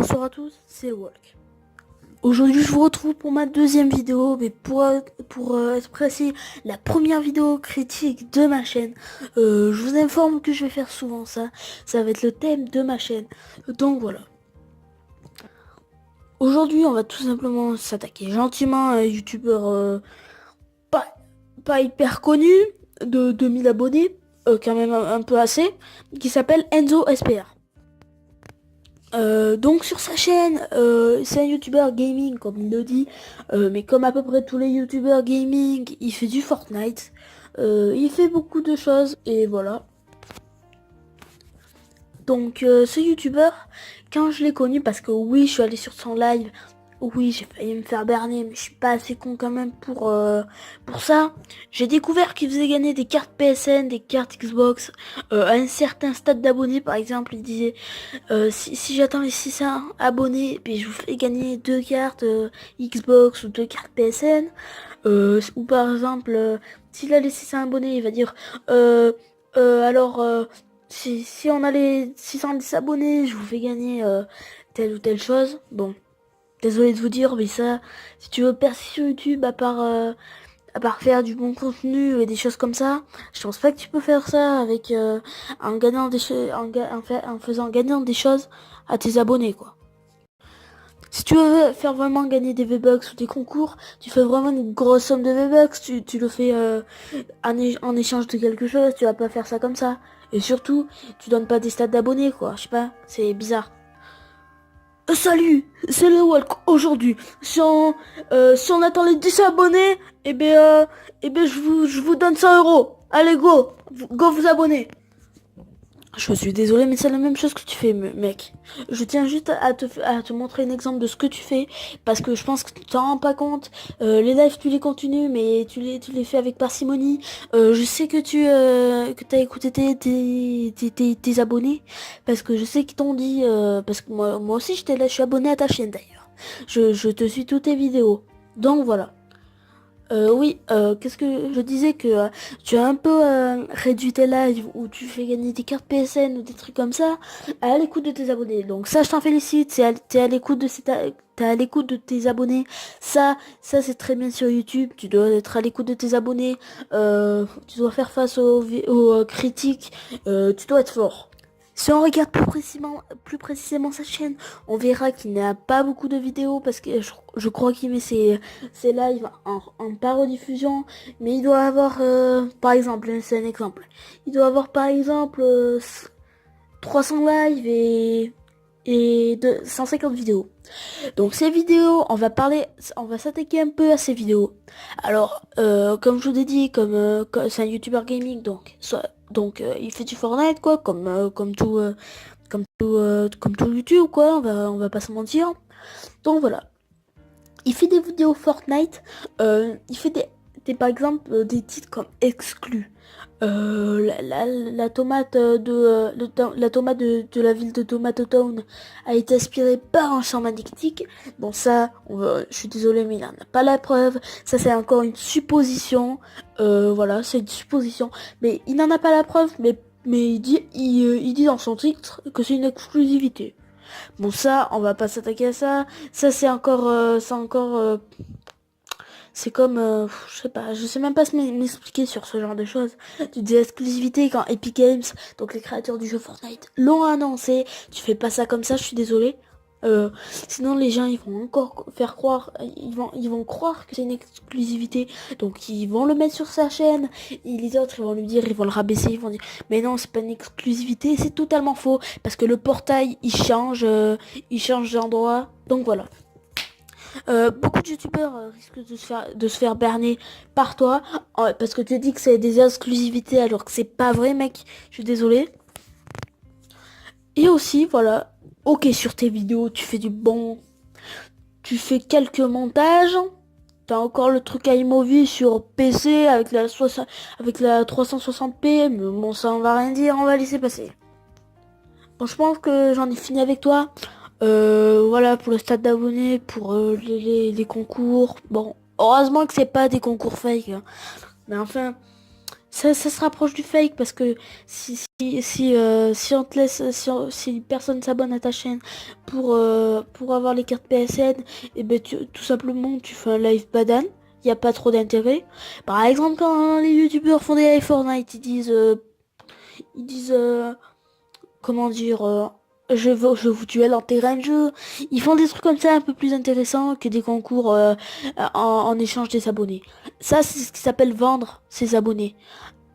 Bonsoir à tous, c'est Walk. Aujourd'hui je vous retrouve pour ma deuxième vidéo, mais pour être précis, la première vidéo critique de ma chaîne. Je vous informe que je vais faire souvent ça, ça va être le thème de ma chaîne. Donc voilà. Aujourd'hui on va tout simplement s'attaquer gentiment à un youtubeur pas, pas hyper connu, de 2000 abonnés, quand même un peu assez, qui s'appelle Enzo SPR. Donc sur sa chaîne, c'est un youtubeur gaming comme il le dit, mais comme à peu près tous les youtubeurs gaming, il fait du Fortnite, il fait beaucoup de choses et voilà. Donc ce youtubeur, quand je l'ai connu, parce que oui je suis allé sur son live, oui j'ai failli me faire berner, mais je suis pas assez con quand même pour ça. J'ai découvert qu'il faisait gagner des cartes PSN, des cartes Xbox, à un certain stade d'abonnés. Par exemple il disait si j'atteins les 600 abonnés, puis je vous fais gagner 2 cartes Xbox ou 2 cartes PSN. Ou par exemple, s'il a les 600 abonnés, il va dire alors si on a les 610 abonnés, je vous fais gagner telle ou telle chose. Bon, désolé de vous dire, mais ça, si tu veux percer sur YouTube, à part faire du bon contenu et des choses comme ça, je pense pas que tu peux faire ça avec en gagnant des en faisant gagner des choses à tes abonnés, quoi. Si tu veux faire vraiment gagner des V-Bucks ou des concours, tu fais vraiment une grosse somme de V-Bucks, tu le fais en échange de quelque chose, tu vas pas faire ça comme ça. Et surtout, tu donnes pas des stats d'abonnés, quoi. Je sais pas, c'est bizarre. Salut, c'est le Walk. Aujourd'hui, si on attend les 10 abonnés, je vous donne 100 euros. Allez, go vous abonner. Je suis désolé, mais c'est la même chose que tu fais, mec. Je tiens juste à te montrer un exemple de ce que tu fais, parce que je pense que tu t'en rends pas compte. Les lives, tu les continues, mais tu les fais avec parcimonie. Je sais que que t'as écouté tes abonnés, parce que je sais qu'ils t'ont dit, parce que moi aussi j'étais là, je suis abonné à ta chaîne d'ailleurs. Je te suis toutes tes vidéos. Donc voilà. Oui, qu'est-ce que je disais que tu as un peu réduit tes lives où tu fais gagner des cartes PSN ou des trucs comme ça à l'écoute de tes abonnés. Donc ça, je t'en félicite. T'es à l'écoute t'es à l'écoute de tes abonnés. Ça c'est très bien sur YouTube. Tu dois être à l'écoute de tes abonnés. Tu dois faire face aux critiques. Tu dois être fort. Si on regarde plus précisément sa chaîne, on verra qu'il n'a pas beaucoup de vidéos parce que je crois qu'il met ses lives en parodiffusion. Mais il doit avoir, par exemple, c'est un exemple, il doit avoir par exemple 300 lives et 150 vidéos. Donc ces vidéos, on va s'attaquer un peu à ces vidéos. Alors, comme je vous ai dit, c'est un YouTuber gaming, il fait du Fortnite quoi, comme tout YouTube quoi. On va pas se mentir. Donc voilà, il fait des vidéos Fortnite. Il fait par exemple des titres comme Exclu. La tomate la tomate de la ville de Tomato Town a été aspirée par un champ magnétique. Bon ça, je suis désolé mais il n'en a pas la preuve. Ça c'est encore une supposition. Voilà, c'est une supposition. Mais il n'en a pas la preuve. Mais il dit dans son titre que c'est une exclusivité. Bon ça, on va pas s'attaquer à ça. Ça c'est encore c'est comme, je sais même pas m'expliquer sur ce genre de choses. Tu dis exclusivité quand Epic Games, donc les créateurs du jeu Fortnite, l'ont annoncé. Tu fais pas ça comme ça, je suis désolé. Sinon les gens ils vont encore faire croire, ils vont croire que c'est une exclusivité, donc ils vont le mettre sur sa chaîne. Et les autres ils vont lui dire, ils vont le rabaisser, ils vont dire mais non c'est pas une exclusivité, c'est totalement faux parce que le portail il change d'endroit. Donc voilà. Beaucoup de youtubeurs risquent de se faire berner par toi parce que tu dis que c'est des exclusivités alors que c'est pas vrai mec, je suis désolé. Et aussi voilà, ok sur tes vidéos tu fais tu fais quelques montages, t'as encore le truc iMovie sur PC avec la 360p, mais bon ça on va rien dire, on va laisser passer. Bon je pense que j'en ai fini avec toi. Voilà pour le stade d'abonnés, pour les concours. Bon, heureusement que c'est pas des concours fake, hein. Mais enfin, Ça se rapproche du fake parce que si on te laisse, si personne s'abonne à ta chaîne pour avoir les cartes PSN, et ben tout simplement tu fais un live badane. Il n'y a pas trop d'intérêt. Par exemple, quand les youtubeurs font des live Fortnite, ils disent comment dire, je vous duel en terrain de jeu. Ils font des trucs comme ça un peu plus intéressants que des concours en échange des abonnés. Ça, c'est ce qui s'appelle vendre ses abonnés.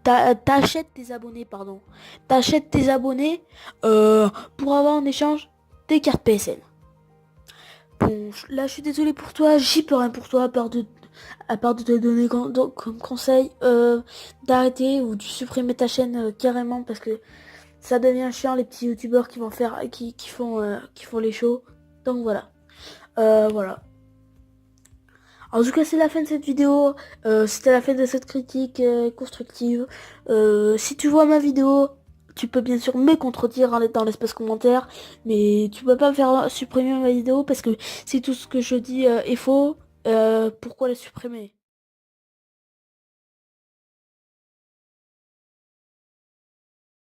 T'achètes tes abonnés, pardon. T'achètes tes abonnés pour avoir en échange des cartes PSN. Bon, là, je suis désolé pour toi, j'y peux rien pour toi, à part de te donner comme conseil d'arrêter ou de supprimer ta chaîne carrément parce que ça devient chiant les petits youtubeurs qui vont faire qui font les shows. Donc voilà. Voilà. En tout cas, c'est la fin de cette vidéo. C'était la fin de cette critique constructive. Si tu vois ma vidéo, tu peux bien sûr me contredire dans l'espace commentaire, mais tu peux pas me faire supprimer ma vidéo parce que si tout ce que je dis est faux, pourquoi la supprimer?